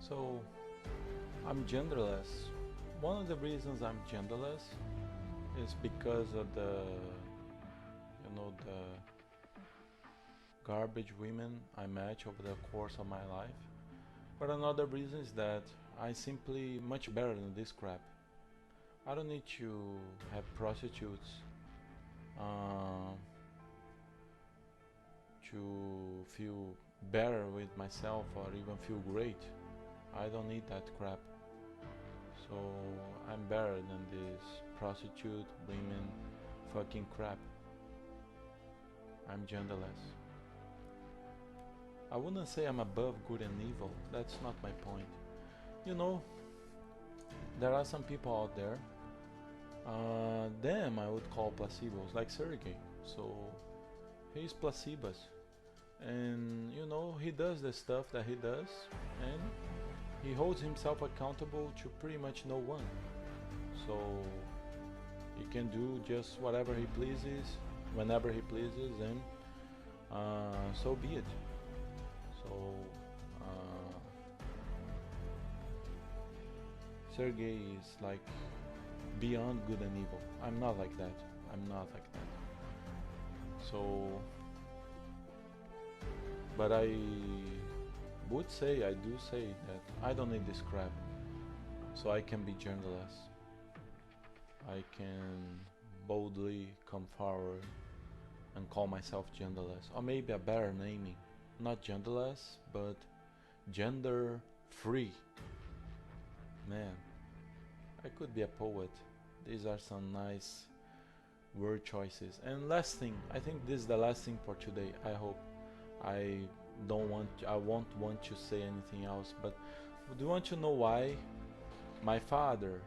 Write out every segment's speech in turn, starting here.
So I'm genderless. One of the reasons I'm genderless is because of the garbage women I met over the course of my life. But another reason is that I simply much better than this crap. I don't need to have prostitutes uh, to feel better with myself or even feel great. I don't need that crap. So I'm better than this prostitute, women, fucking crap. I'm genderless. I wouldn't say I'm above good and evil. That's not my point. You know, there are some people out there. Them I would call placebos, like Sergey. So he's placebos, and he does the stuff that he does, and he holds himself accountable to pretty much no one. So he can do just whatever he pleases, whenever he pleases, and so be it. So Sergey is like beyond good and evil. I'm not like that. I'm not like that. So, but I do say that I don't need this crap. So I can be genderless. I can boldly come forward and call myself genderless. Or maybe a better naming. Not genderless, but gender free. Man, I could be a poet. These are some nice word choices. And last thing, I think this is the last thing for today. I hope. I won't want to say anything else, but do you want to know why my father,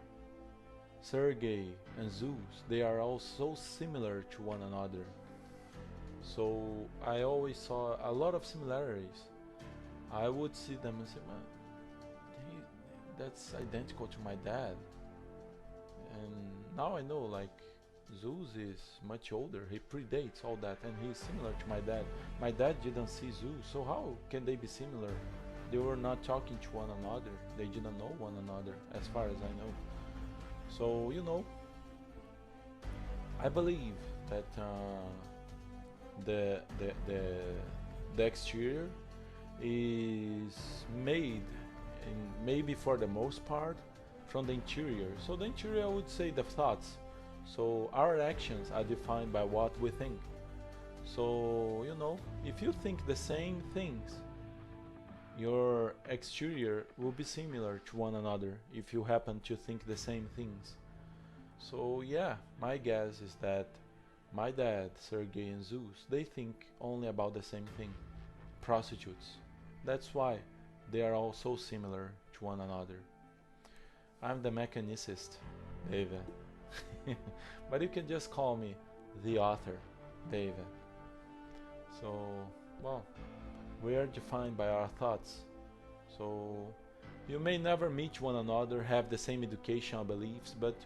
Sergey, and Zeus, they are all so similar to one another? So I always saw a lot of similarities. I would see them and say, man, that's identical to my dad. And now I know, like, Zeus is much older, he predates all that, and he's similar to my dad. My dad didn't see Zeus, so how can they be similar? They were not talking to one another, they didn't know one another, as far as I know. So, I believe that the exterior is made, maybe for the most part, from the interior. So the interior, I would say, the thoughts. So our actions are defined by what we think. So if you think the same things, your exterior will be similar to one another if you happen to think the same things. So yeah, my guess is that my dad, Sergey, and Zeus, they think only about the same thing: prostitutes. That's why they are all so similar to one another. I'm the mechanicist, David. But you can just call me the author, David. So, well, we are defined by our thoughts. So, you may never meet one another, have the same educational beliefs, but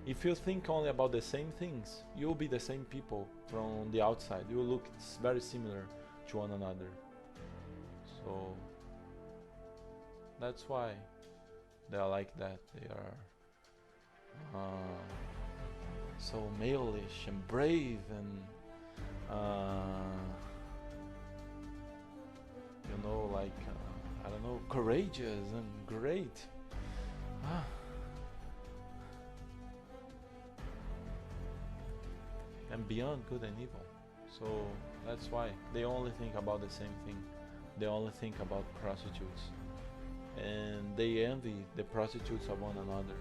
if you think only about the same things, you'll be the same people from the outside. You will look very similar to one another. So, that's why they are like that. They are so male-ish and brave and like I don't know, courageous and great. And beyond good and evil. So that's why they only think about the same thing. They only think about prostitutes, and they envy the prostitutes of one another.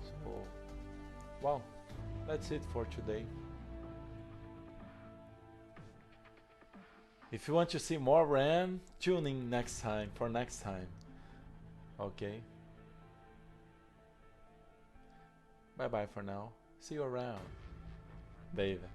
So, well, that's it for today. If you want to see more RAM, tune in next time for next time. Okay? Bye bye for now. See you around, baby.